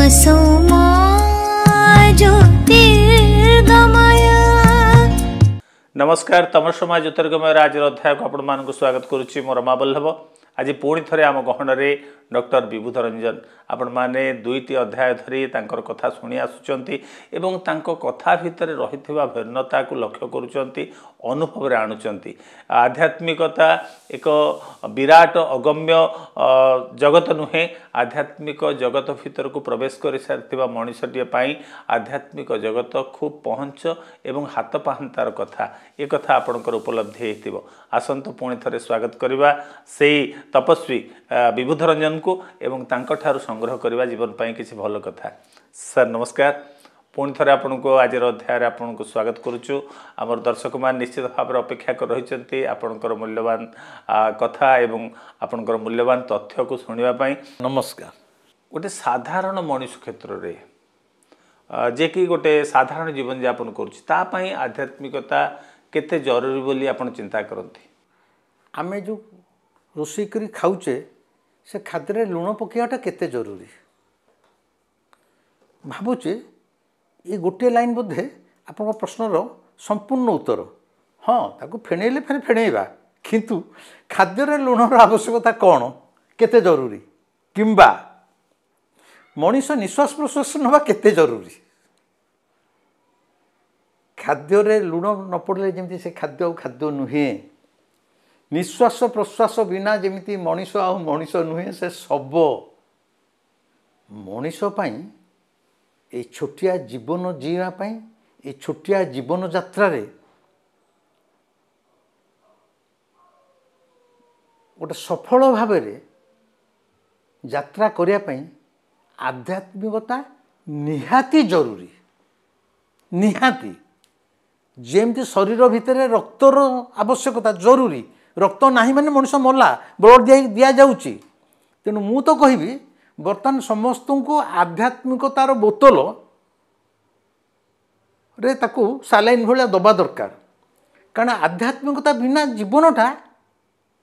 तमसो मा ज्योतिर्गमय। नमस्कार, तमसोमा ज्योतिर्गमय आज अध्याय को आपण मानक स्वागत करुच्ची। मो रमा बल्लभ आज पुणी थे आम गहन डॉक्टर विभूत रंजन आपण मैंने दुईटी अध्याय धरी तांकर कथा शुणी आसुचंती एवं तांको कथा भितर रहिथिबा भिन्नता को लक्ष्य करुचंती, अनुभव रे आनुचंती। आध्यात्मिकता एक विराट अगम्य जगत नुहे। आध्यात्मिक जगत भितर को प्रवेश कर सारिथिबा मनुष्यटीए पाई आध्यात्मिक जगत खूब पहुँच एवं हाथ पाहांतार कथा ये कथा आपणकर उपलब्धि हेतिबो। आसंतु पुणी थे स्वागत करवा से तपस्वी विभूत रंजन को एवं तांको ठारू संग्रह करवा जीवन पाई किसी भल कथा। सर नमस्कार, पुणी थे आपण को आज अध्याय आपण को स्वागत करुचु। आमर दर्शक मान निश्चित भाव अपेक्षा कर रही आपणकर मूल्यवान कथा एवं आपणकर मूल्यवान तथ्य को शुणा पाई। नमस्कार। गोटे साधारण मनुष्य क्षेत्र में जे कि गोटे साधारण जीवन यापन करुँच आध्यात्मिकता केते जरूरी बोली आपण चिंता करती? आमे जो रोषे करी खाऊचे से खाद्य लुण पकाइटा केते जरूरी भावुचे। ये गोटे लाइन बोधे आपण प्रश्नर संपूर्ण उत्तर। हाँ, ताको फेणैले फिर फेणैबा, किंतु खाद्य लुणर आवश्यकता कौन केते जरूरी किंबा मनीष निश्वास प्रश्वास नवा केते जरूरी। खाद्य लुण न पड़े जमी से खाद्य खाद्य नुहे। निश्वास प्रश्वास बिना जमी मनीष आ मनीष नुहे से सब मनीष ये छोटिया जीवन जीवाई ये छोटिया जीवन यात्रा गोटे सफल भाव यात्रा करने आध्यात्मिकता निहाती जरूरी। निहाती जेमती शरीर भितर रक्तर आवश्यकता जरूरी। रक्त नहीं माने मनुष्य मरला, ब्लड दि जाऊँगी। तेणु मु तो कहबी बर्तमान समस्त को आध्यात्मिकतार बोतल रे ताकू सालाइन भाया दबा दरकार। कारण आध्यात्मिकता बिना जीवनटा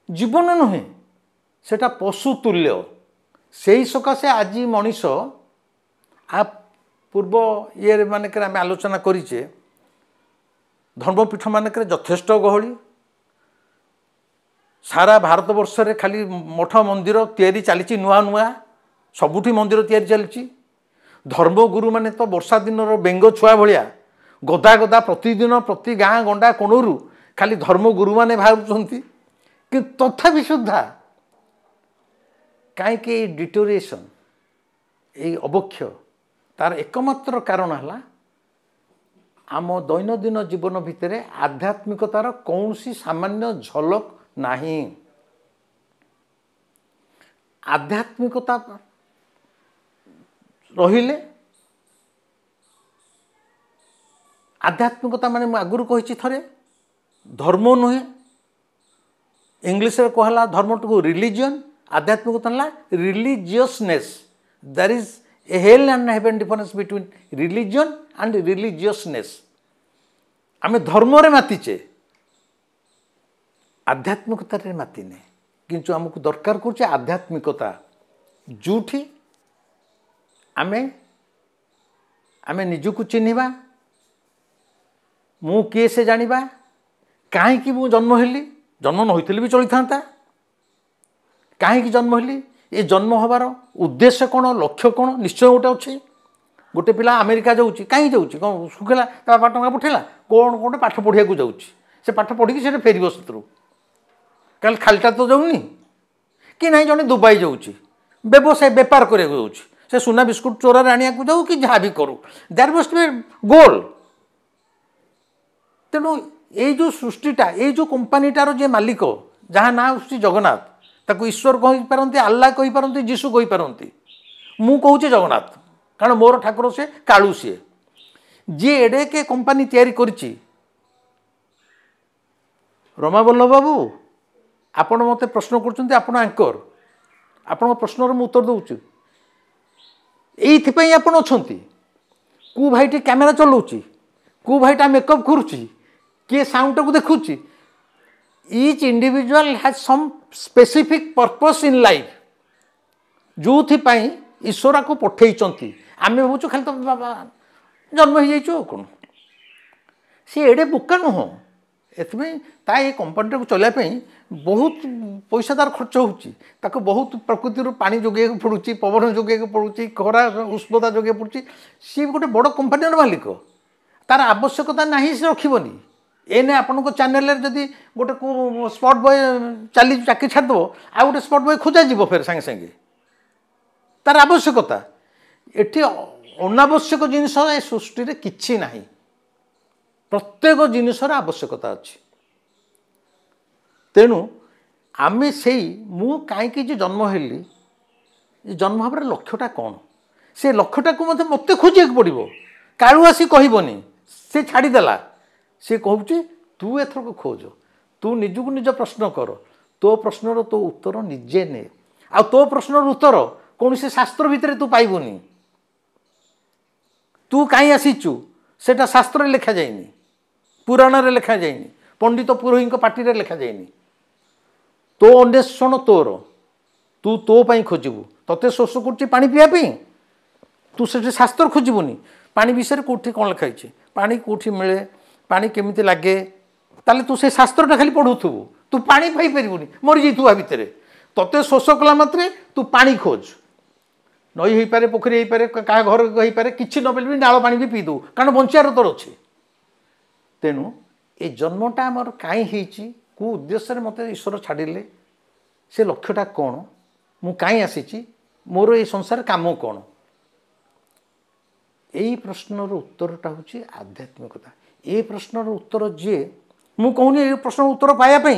जीवन नुहे, सेटा पशु तुल्य। से ही सकाशे आज मनीष आ पूर्व ये मानक आम आलोचना करीचे धर्मपीठ मानक यथेष्ट गहली। सारा भारत वर्ष रे खाली मठ मंदिर तैयारी चली नुआ नुआ सबुठी मंदिर तैयारी चली। धर्मगुरु माने तो वर्षा दिन बेंग छुआ भाया गदा गदा प्रतिदिन प्रति गाँ गंडा कोणरू खाली धर्मगुरु माने बाहरुंट कि तथापि सुधा कहीं डिटोरिएशन ये अवक्ष तार एकमात्र कारण है आम दैनंदिन जीवन भितर आध्यात्मिकतार कौन सी सामान्य झलक नहीं। आध्यात्मिकता रहिले आध्यात्मिकता माने आगुरी कही थरे धर्म नुहे। इंग्लिश रे कहला धर्म टू रिलीजन, आध्यात्मिकता ना religiousness. There is a hell and heaven difference between religion and religiousness. आमे धर्म रे मातीचे आध्यात्मिकता रे मातीने, किंतु आमको दरकार करछे आध्यात्मिकता जोठी आमे आमे निजको चिन्हिबा, मु किए से जानिबा, कहीं मु जन्म हेली, जन्म न होइथिले भी चली थांता, कहीं जन्म हेली, ये जन्म हबार उद्देश्य कौन, लक्ष्य कौन निश्चय गोटे अच्छे। गोटे पिला अमेरिका जाऊँगी, कहीं जाऊँगी कौन सुखला बापा टंका पठेला कौन गोटे पाठ पढ़िया जाऊँगी, से पाठ पढ़ी से फेर से कल खालीटा तो जाऊनी कि नहीं। जड़े दुबई जाऊँगी व्यवसाय बेपार करने जाऊँगी, से सुना बिस्कुट चोरार आने जाऊ कि जहाँ भी करूँ, दैट मस्ट बी गोल। तेणु ये जो सृष्टिटा ये जो कंपानीटार जे मालिक जहाँ ना उसकी जगन्नाथ, ताको ईश्वर कहींपारती, आल्ला कहींपारती, जीशु कहींपारती, मु कहूँ जगन्नाथ कारण मोर ठाकुर से कालू सी जी एडे के कंपानी तैयारी करिछि। रमा बल्लभ बाबू आपण मते प्रश्न करछन्ते, आपण एंकर, आपण प्रश्नर मु उत्तर दउछु। एइथिपई आपण अछन्ती कु भाईटी कैमेरा चलाउछि, कु भाईटा मेकअप करुछि, किए साउंड को देखुछि। Each individual has some specific purpose in life जो ईश्वर को पठेइचंती आम भावुँ खाली तो बाबा जन्म हो जाइए कौन सी एडे बोका नुह एता ये कंपनी को चलने बहुत पैसा तार खर्च हो बहुत प्रकृति पानी जोगे पड़ुची पवन जोगे पड़ुची खरा उष्णता जोगे पड़ुची सी गोटे बड़ कंपनी मालिक तार आवश्यकता ना से रखनी एने आपण को चैनल जदि गोटे स्पॉट बॉय चली चाकरी छाड़देव आ गोटे स्पॉट बॉय खोजा जीव फेर सांगे सांगे तार आवश्यकता एटी अनावश्यक जिनस ए सृष्टि रे किछि नाही प्रत्येक जिनसर आवश्यकता अच्छी तेणु आमे से मु कहीं जन्म हेली जन्म भाव लक्ष्यटा कौन से लक्ष्यटा को मत खोजा पड़ो कालू आसी कहबनी से छाड़देला सी कहूँ तू एथर खोज तू निजक निज प्रश्न कर तो प्रश्नर तो उत्तर निजे ने आ तो प्रश्नर उत्तर कौन से शास्त्र भितर तू पाइबुनी तू कहीं आसीचु सेटा शास्त्र लिखा जाइनी पुराण रे लिखा जाइनी पंडित पुरोहित पार्टी रे लिखा जाइनी तो अन्वेषण तोर तू तो पाई खोजबू तते शोष कर पानी पीवाई तू से शास्त्र खोजबुनी पानी विषय कौटी कौन लिखाई पानी कौटी मिले पानी केमिति लगे ताले तू से शास्त्रटा खाली पढ़ुथबू तू पानी पाई परिबुनी मरी जाइथु आ भितरे तते शोष कला मात्रे तू पानी खोज नई हो पारे पोखरी हो पारे क्या घर हो पारे किछि न पेले भी नाल पानी भी पी दू कारण बंचार तोर अच्छे तेणु ये जन्मटा आमर कहीं होती कौ उद्देश्य मत ईश्वर छाड़िले से लक्ष्यटा कौन मु कहीं आसी मोर ये संसार काम कौन यही प्रश्नर उत्तरटा हूँ आध्यात्मिकता ये प्रश्नर उत्तर जी मु कहूनी ये प्रश्न उत्तर पाइबापी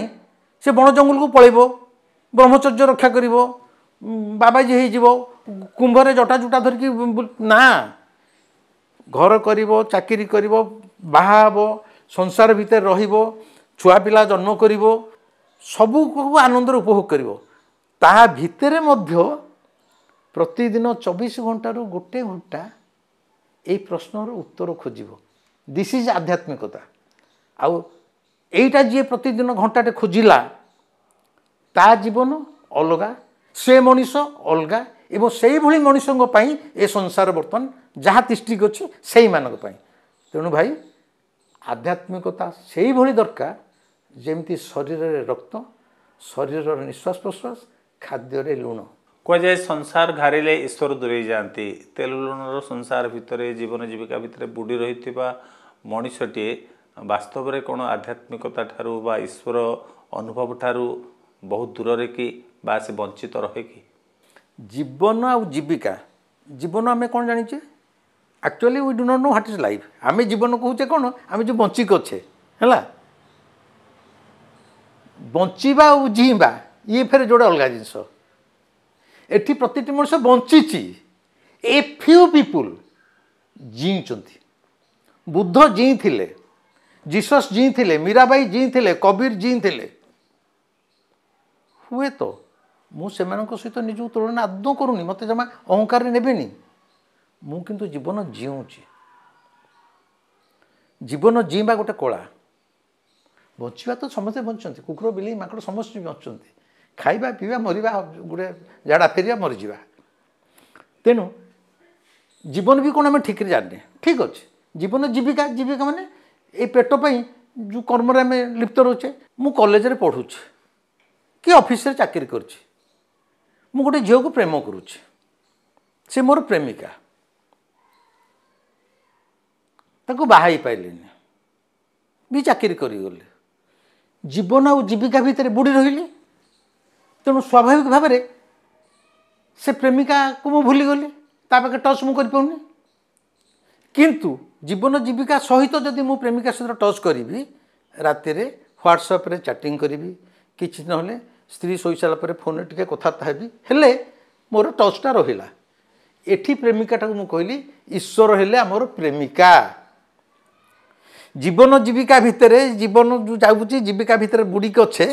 से बण जंगल को पलैब ब्रह्मचर्य रक्षा कर बाबाजी हो कुंभरे जटा जुटा धरिकी ना घर कर चाकरी कर बाहा संसार भितर रहिबो छुआ पिला जन्म कर सबू को आनंद उपभोग कर ता भितरे मध्य प्रतिदिन 24 घंटारू गोटे घंटा ये प्रश्नर उत्तर खोजिबो दिस इज आध्यात्मिकता आउ एटा जी प्रतिदिन घंटाटे खोजिला ता जीवन अलगा से मनीष अलगा एवं से भली मनीषों पाई ए संसार बर्तमान जहाँ तिष्ठिक अच्छे से मानक पाई तेणु भाई आध्यात्मिकता से भली दरकार जेमती शरीर रे रक्त शरीर निश्वास प्रश्वास खाद्य लुण कहुए संसार घारिले ईश्वर दूरे जाती तेल लुणर संसार भितर जीवन जीविका भितर बुड़ी रही मनीषटे वास्तव में कौन आध्यात्मिकता ठारू बा ईश्वर अनुभव ठारू बहुत दूर रे कि बा से वंचित रहे कि जीवन आ जीविका जीवन आम कौन जानी actually we do not know what is life आम जीवन कहूचे कौन आम जो बंचिक अच्छे है बंचवा और जीवा ये फिर जोड़े अलग जिनस एठी प्रति मनुष्य बंची ए फ्यू पीपुल जीचंती बुद्ध जी थिले जीसस जी थिले मीराबाई जी थिले कबीर जी थिले हुए तो मुझे सहित निज तुलना आदौ करूनी मत जमा अहंकार नेबेनी मु किंतु जीवन जीऊँची जीवन जीवा गोटे कला बचवा तो समस्ते बंचते कुकुर बिल्ली माकड़ समस्त बंचते खाइबा पीवा मरिबा गोटे झाड़ा फेरिया मरीजा तेणु जीवन भी कौन आम ठीक जाने ठीक अच्छे जीवन जीविका जीविका माने ये पेट पाई जो कर्म आम लिप्त रोचे मु कॉलेज रे पढ़ुचे कि ऑफिस रे चाकरी करछि मु गोटे झील को प्रेम करुछि से मोर प्रेमिका ताको बाहाई पाइलिनी भी चाकरी करिगले जीवन और जीविका भितर बुड़ी रही तेणु स्वाभाविक भाव में से प्रेमिका को मु भूलीगली ताके टच मु कर पाउनी किंतु जीवन जीविका सहित जदि मु प्रेमिका सहित टच करी राति व्हाट्सएप रे चैटिंग करी किछि नहले स्त्री शोई सारा फोन टे कथबार्ता हेबी हेले मोर टचटा रहिला एठी प्रेमिकाटा मु कहली ईश्वर हेले आमर प्रेमिका जीवन जीविका भितर जीवन जो जाऊँगी जीविका भितर बुड़ीक अच्छे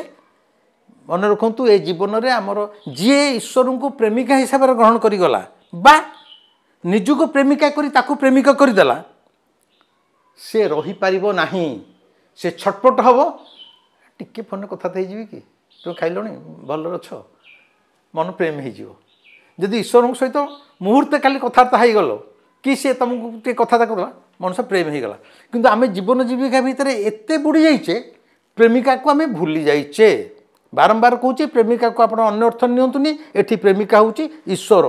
मन रखु ए जीवन रे आमर जी ईश्वर को प्रेमिका हिसाब से ग्रहण करिगला बा निजुक प्रेमिका करी ताकू प्रेमिक करदेला से रही पारिबो नाही से छटपट हबो टिके फोन कथा थी कि तुम खाइलणी भल अच्छ मन प्रेम हो जदि ईश्वर सहित मुहूर्ते खाली कथबार्ता हो गल कि सी तुमको टे कथा करला मनुष्य प्रेम हो गला किंतु आम जीवन जीविका भितर एते बुड़ी जाइचे प्रेमिका को आम भूली जाइचे बारंबार कहूँ प्रेमिका को आप अन्य अर्थ नियंतुनी एठी प्रेमिका हूँ ईश्वर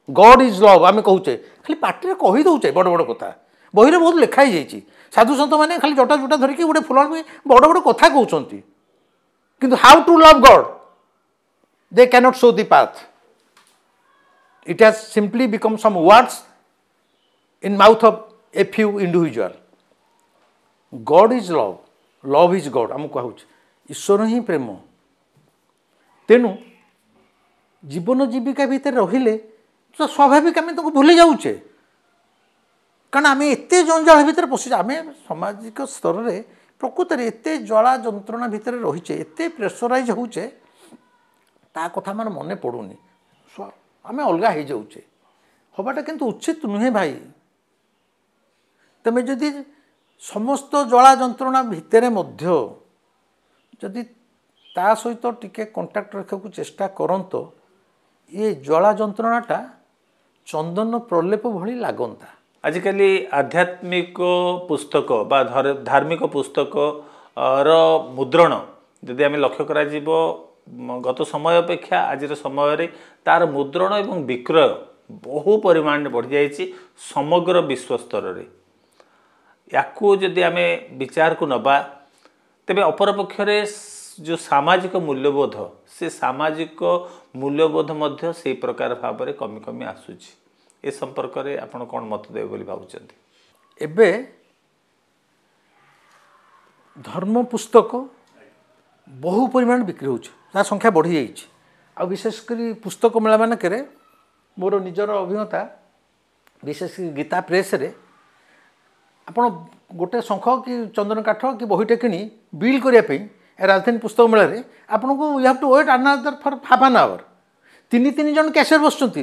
गॉड इज लव आम कहूचे खाली पार्टी कही दौचे बड़ बड़ कथा बही बहुत लिखाई जाइए साधु सत मैंने खाली जटा जुटा धरिकी गोटे फुल बड़ बड़ कथा कहते किंतु how to love God they cannot show the path it has simply become some words in mouth of a few individual God is love love is God आम कहूँ ईश्वर ही प्रेम तेणु जीवन जीविका भितर रहिले तो स्वाभाविक आम तो भूली जाऊे कारण आम एत जंजाल भितर पशि आम सामाजिक स्तर में प्रकृत में एत ज्वाला जंत्रणा भितर रहीचे एत प्रेसराइज होचे ता कथा मान मन पड़ूनी आम अलग हो जाऊे हवाटा किंतु उचित नुहे भाई तमें जदि समस्त ज्वाला जंत्रणा भितर मध्य जदि ता सहित टिके कंटाक्ट रखा चेष्टा करंत ये ज्वाला जंत्रणाटा चंदन प्रलेप भली लागंता आजिकल आध्यात्मिक पुस्तक बा धार्मिक पुस्तक मुद्रण जदि आम लक्ष्य करा गत समय अपेक्षा आज समय तार मुद्रण एवं विक्रय बहु परिमाण बढ़ी जाइए समग्र विश्व स्तर में याकू जदि आम विचार को नबा तेबे अपरपक्षरे जो सामाजिक मूल्यबोध से सामाजिक मूल्यबोध मध्य से प्रकार भाव में कमी कमी आसूची ए संपर्क में आपण कौन मत देवे बोली भावुचंती एबे धर्म पुस्तक बहु परिमाण बिक्री होता संख्या बढ़ी जाइए आ विशेषकर पुस्तक मेला मानक मोर निजर अभिज्ञता विशेष गीता प्रेस रे आपण गोटे शंख कि चंदन काठ कि बहीटे किणी बिल करने राजधानी पुस्तक मेला रे आपन को you have to wait another for half an hour तीन तीन जन कैशियर बसुँच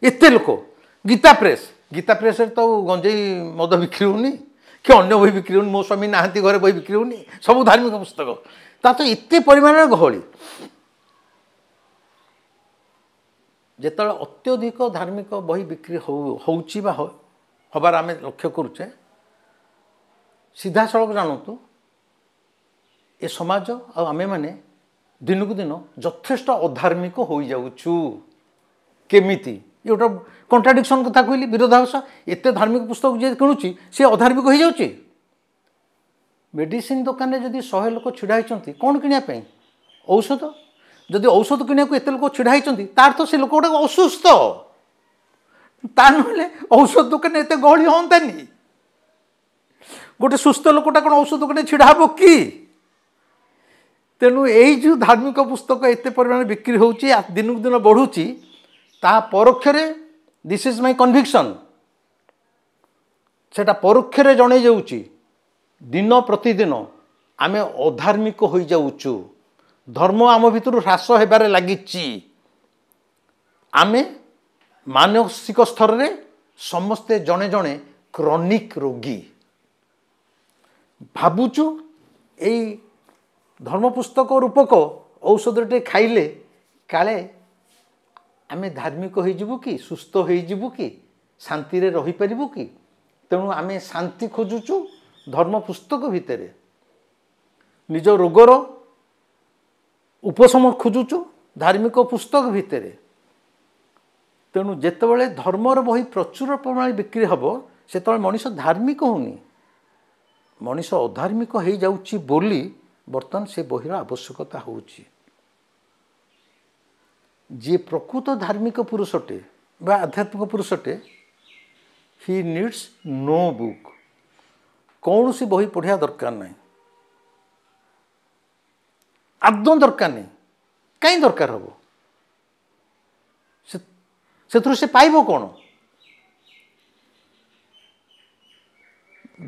एत लोक गीता प्रेस तो गंजेई मद बिक्री होनी कि अन्य बही बिक्री होनी मो स्वामी नहांती घरे बही बिक्री होनी सब धार्मिक पुस्तक ता तो एत परिमाण गहली जिते अत्यधिक धार्मिक बही बिक्री होउची बा हबार आम लक्ष्य करुचे सीधा सड़क जानतु ए समाज आमे माने दिन को दिन यथेष्ट अधार्मिक हो जाऊँ केमिति ये गोटे कंट्राडिक्शन कथा कहली विरोधाभास एत धार्मिक पुस्तक जी किणुची सी अधार्मिक हो जाऊँ मेडिसिन दुकान में जदि 100 लोक छिड़ा होती कौन किणापी औषध जदि औषध किणा को एत लोक छिड़ा होती तार तो से लोक गोटे असुस्थ ता ना औषध दुकान एत गहली हंतानी गोटे सुस्थ लोकटा कौन औषध दुकान छिड़ा हम कि तेणु यही जो धार्मिक पुस्तक एत परिमाण बिक्री होची दिन को दिन बढ़ुची ता परोक्षरे दिस इज माय कन्विक्शन सेटा परोक्षरे जणे जाउची दिन प्रतिदिन आम अधार्मिक हो जाऊँ धर्म आम भितर ह्रास होबार लगी आम मानसिक स्तर में समस्ते जड़े जड़े क्रॉनिक रोगी भावुचु यही धर्म पुस्तक रूपक औषधटे खाइले काले आम धार्मिक हो कि सुस्थ हो कि शांति रही पारू कि तेणु आम शांति खोजुचु धर्म पुस्तक भितर निज रोगर उपशम खोजुचु धार्मिक पुस्तक भितर तेणु जितेबाला धर्मर बही प्रचुर परिमाण बिक्री हम से मनीष धार्मिक होनी मनीष अधार्मिक हो जाउची बोली बर्तमान से बहीर आवश्यकता होची जी प्रकृत धार्मिक पुरुषटे बा आध्यात्मिक पुरुषटे ही नीड्स नो बुक कौन सी बही पढ़िया दरकार नहीं आदौ दरकार नहीं कहीं दरकार हम से पाइब कौन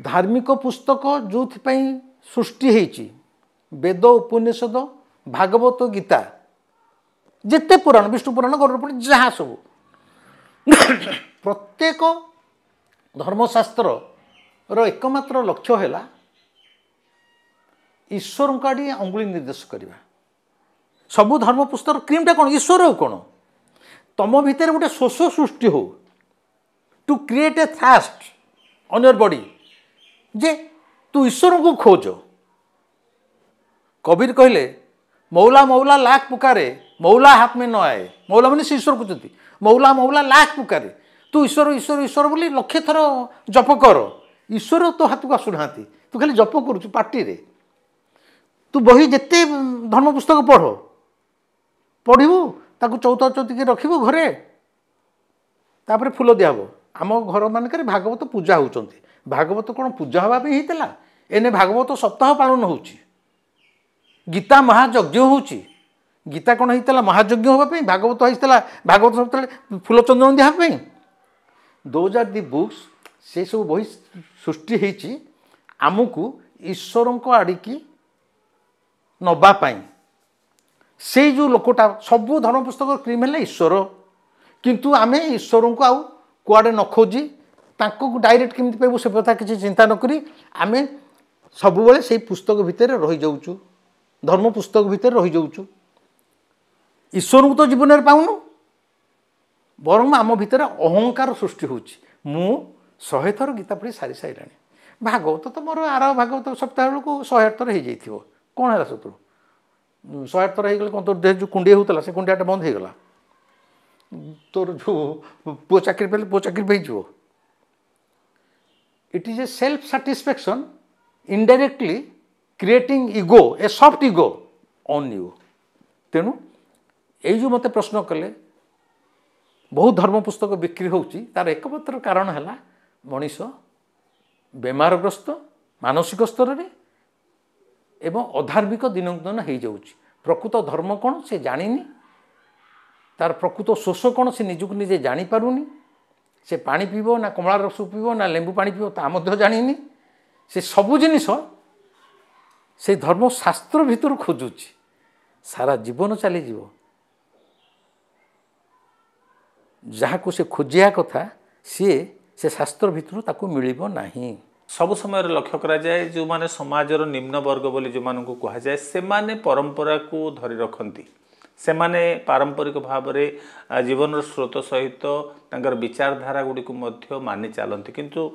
धार्मिक पुस्तक जो सृष्टि होती वेद उपनिषद भागवत गीता जिते पुराण विष्णु पुराण गरुड़ जहाँ सब प्रत्येक धर्मशास्त्र एकमात्र लक्ष्य है ईश्वर को आड़ी अंगुली निर्देश करवा सबू धर्म पुस्तक क्रीमटा कौन ईश्वर कौन तुम भितर गोटे शोष सृष्टि हो to create a thrust on your body जे तू ईश्वर को खोज कबीर कहले मौला मौला लाख पुकारे मौला हाथ में न आए मौला मैंने से ईश्वर कहते मौला मौला लाख पुकारे तू ईश्वर ईश्वर ईश्वर बोली लक्षे थर जप कर ईश्वर तो हाथ को आसुना तू खाली जप करुचु पार्टी रे तू बही जिते धर्म पुस्तक पढ़ पढ़ू ताकू चौथा चौथिक रखिबू घरे तापर फूल दिहब आम घर मानक भागवत पूजा होती भागवत कौन पूजा हाँपाई होता एने भागवत सप्ताह पालन हो गीता महायज्ञ होची गीता कौन होता महायज्ञ हाँपाई भागवत होता भागवत सब फूल चंदन दिहापी दोज आर दि बुक्स से सब बही सृष्टि होती आमको ईश्वर आड़िकी नवापाई से जो लोकटा सबू धर्म पुस्तक क्रीम है ईश्वर किंतु आमे ईश्वर को आउ कुआडे न खोजी तांको डायरेक्ट केमती पाइबू से कथा किसी चिंता न करी आमे सबुबले से पुस्तक भितर रही जाऊचु धर्म पुस्तक भितर रही जाऊचु ईश्वर को तो जीवन में पाऊनु बरम आम भितर अहंकार सृष्टि होची मु 100 थर गीता पढ़ी सारी साइलानी भागवत तो मोर आर भागवत सप्ताह को 100 थर हो जाइथिबो कोन हला सतु 100 थर हो गले कोन तो देह जो कुंडिया होतला से कुंडियाटा बंद हो गला तोर जो पो चाकरी पे पो चाकरी पे जो it is a self satisfaction indirectly creating ego A soft ego on you तेणु ये जो मते प्रश्न कले बहुत धर्म पुस्तक बिक्री होची तार एकमात्र कारण है मनीष बेमारग्रस्त मानसिक स्तर में एवं अधार्मिक दिनक दिन हो जाऊँगी प्रकृत धर्म कौन से जानिनी तार प्रकृत शोष कौन से निजुक निजे जानीपारूनी से पानी पीब ना कमला रस पीब ना लेंबू पानी पीब ता जानिनी से सबू जिनिस से धर्मशास्त्र भितर खोजुची सारा जीवन चलीज जहाँ को से खोजिया कथा सी से शास्त्र भितर ताकू मिलिबो नहीं सब समय लक्ष्य करा जाए जो माने समाजर निम्न वर्ग बोली जो मानू कह जाए से माने परंपरा को धरी रखती से माने पारंपरिक भाव में जीवन स्रोत सहित तांकर विचारधारा गुड़ी को मानि चलती किंतु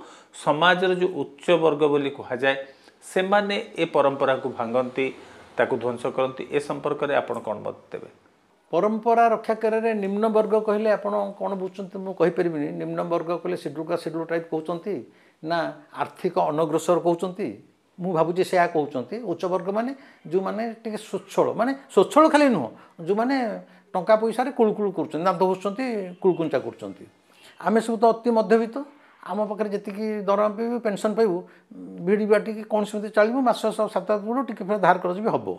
समाजर जो उच्च वर्ग बोली कह जाए से माने ए परंपरा को भांगती ताकू ध्वंस करती ए संपर्क में आपण कौन मत देवे परंपरा रक्षा करे निम्न वर्ग कहले आपण कौन बुझुंती मु कहि परिबिनी निम्न वर्ग कहले शेड्यूल टाइप कहउचंती ना आर्थिक अनग्रसर कहउचंती मु भाबुची से कहउचंती उच्च वर्ग माने जो माने टिके स्वच्छल माने स्वच्छल खाली नुह जो माने टंका पैसा रे कुलकुल करछन दांत घुसछंती कुलकुंचा करछंती आमे सब तो अति मध्यवित्त आम पाखे जी दरमा पाइबू पेंशन पाइबू भिड़ी बाटिकी कौन सेमती चलू मास 7 पड़ू टी फिर धार कर भी हम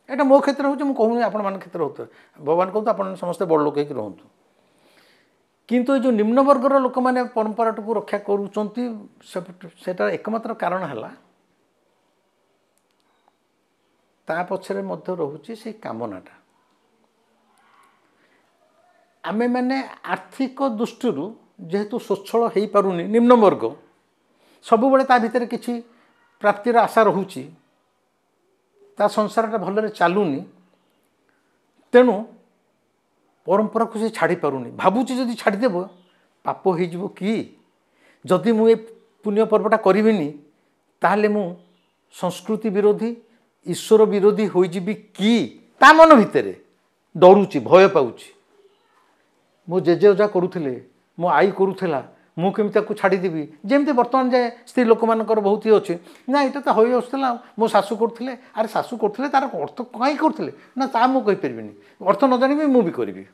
यहाँ मो क्षेत्र हूँ कहूँ आपण क्षेत्र होते भगवान कहते आप समस्ते बड़ लोक हो रुहतु किंतु जो निम्न वर्गर लोक मैंने परंपरा को रक्षा करूटा एकमात्र कारण है ता पछरे मध्य रोचे से कामनाटा आमे मैंने आर्थिक दृष्टि जेहेतु स्वच्छल हो पारुनी निम्न वर्ग सबुबले ता भितर किछि प्राप्तिर आशा रोचे ता संसारटा भलरे चलुनी तेणु परंपरा को से छाड़ी पारुनी भावुची जदि छाड़देव पाप हो कि जदि मुझे पुण्य पर्वटा करिबिनी ताहले मु संस्कृति विरोधी ईश्वर विरोधी हो जिबी कि ता मन भितर डरुची भय पाउची मो जेजे ओजा करुथिले मो आई करुथिला मु केमती छाड़देवी जमी बर्तमान जाए स्त्री लोक मानकर बहुत ही अच्छे ना यहाँ तो हो आसला मो शाशु करते अरे शाशु करते तार अर्थ कहीं करते ना ता मुझे कहीपरि अर्थ न जानी मुझे करी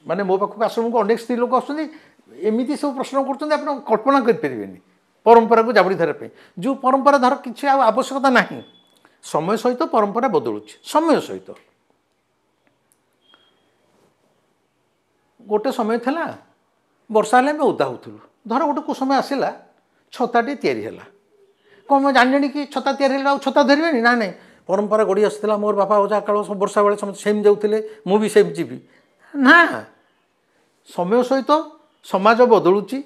माने मो पाखक आश्रम को अनेक स्त्री लोक आमती सब प्रश्न कर कल्पना करें परंपरा को जाबड़ी धरपे जो परंपरा धर किसी आवश्यकता ना समय सहित परंपरा बदलुची समय सहित गोटे समय था वर्षा हेल्ले ओदा होलु धर गोटे को समय आसला छताटे या कौन मैं जानी कि छता या छता धरबे ना नहीं परंपरा गढ़ी आसला मोर बापा ओजा काल वर्षा बेले समस्त सेम जाऊे मुझे सेम जीवी ना समय सहित समाज बदलुची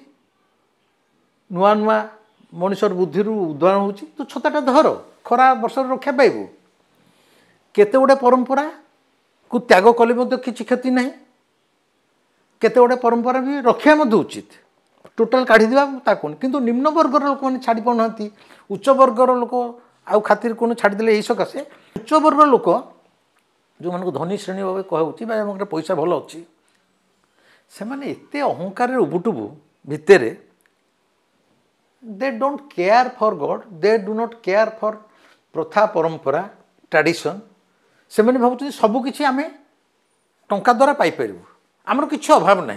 नुआ नुआ मनुष्यर बुद्धि उद्धारण हो तो छताटा धर खरा वर्ष रक्षा पाइबू केते गोटे परंपरा को त्याग कले किसी क्षति ना केते गोटे परंपरा भी रक्षा उचित टोटाल काढ़ीदेवा ताकू किंतु निम्न वर्गर लोक मैंने छाड़ी पाना उच्च वर्गर लोक आउ खातिर कौन छाड़देले यही सकाशे उच्च वर्ग लोक जो मान धनी श्रेणी भाव कहूँ पैसा भल अच्छी से मैंने एत अहंकार उबुटुबु भितर they don't care for God they do not care for प्रथा परंपरा ट्रेडिशन से मैंने भावुँ सबकि आम टंका द्वारा पाइपर आमर किसी अभाव ना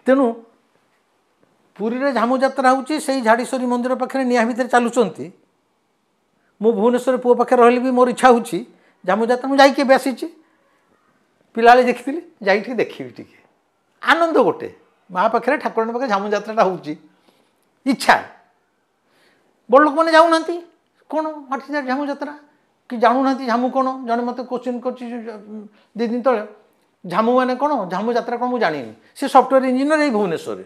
तेणु पुरी रे झामु यात्रा होची से झाड़ीश्वरी मंदिर पाखे निआ भितर चलुंट मु भुवनेश्वर पुओ पाखे रही भी मोर इच्छा होची झामु यात्रा मुझे जाइए आसी पिला देखी जाइए देखी टे आनंद गोटे माँ पाखे ठाकुर पाखे झामु यात्रा होची इच्छा बड़ लोक मैंने जाऊना कौन व्हाट इज झामु यात्रा कि जानूना झामु कौन जड़े मत क्वेश्चन कर 2 दिन तले झामु मैंने कौन झामु यात्रा कौन मुझे जानी सी सॉफ्टवेयर इंजीनियर है भुवनेश्वर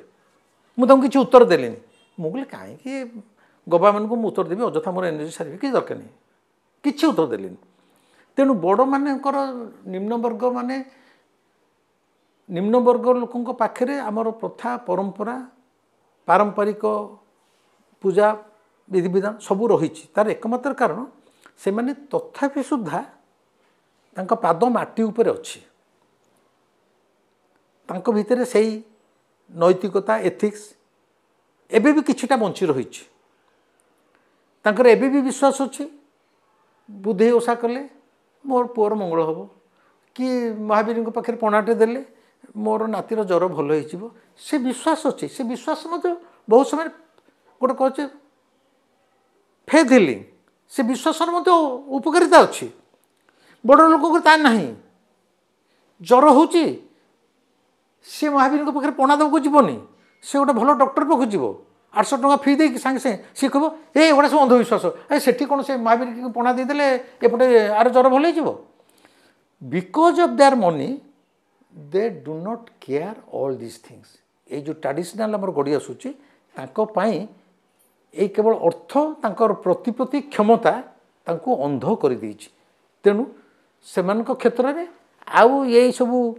मुझे किसी उत्तर देली मुझे कहीं गबा मान को उत्तर देवी अजथा मोर एनर्जी सारे किसी दरकार नहीं किसी उत्तर देली तेणु बड़ मानकर निम्न वर्ग माने निम्न वर्ग लोकों पाखे आमर प्रथा परंपरा पारंपरिक पूजा विधि विधान सबू रही तार एकमात्र कारण से माने तथापि सुधा तांका पाद माटी उपर अच्छी तांको भितर से नैतिकता एथिक्स एबे भी किछिटा बंची रही तांकर एबे भी विश्वास अच्छी बुद्धि ओषा कले मोर पुअर मंगल हम कि महावीर पाखे पणाटे देले मोर नातिर ज्वर भल हो से विश्वास अच्छे से विश्वास मत बहुत समय गोटे कहे फेथ हिलिंग से विश्वास उपकारिता अच्छी बड़ लोक ता ना ज्वर हो सी महावीर पाखे पणा देवक जीवनी से गोटे भल डॉक्टर पाक जीव 800 टका फी दे सागे सी कह ए गोटे सब अंधविश्वास से कौन से महावीर पणा देदेले एपटे आर ज्वर भल हो because of their money they do not care all this things ये जो ट्रेडिशनल आमर गड़ी आसूची ये केवल अर्थ तांकर प्रतिप्रति क्षमता तांको अंध कर देछि तेणु सेमानक क्षेत्र में आउ ये सबू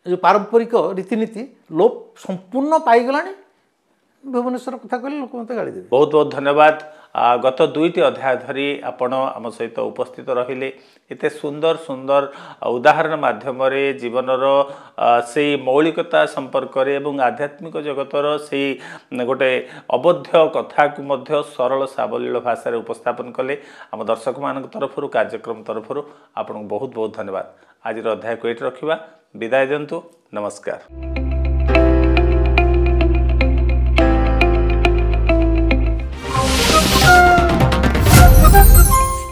जो पारंपरिक रीतिनीति लोप संपूर्ण पाईगला भुवनेश्वर कथा कहले लोक मत गाड़ी देवे बहुत बहुत धन्यवाद गत 2टी अध्याय धरी आपण आम सहित उपस्थित रहिले एते सुंदर सुंदर उदाहरण माध्यम जीवनर से मौलिकता संपर्क एवं आध्यात्मिक जगतर से गोटे अबध्य कथा को मध्य सरल सावलील भाषा उपस्थापन कले आम दर्शक मान तरफ कार्यक्रम तरफ आपन बहुत बहुत धन्यवाद आज अध्याय को ये रखा विदाय दिंतु नमस्कार।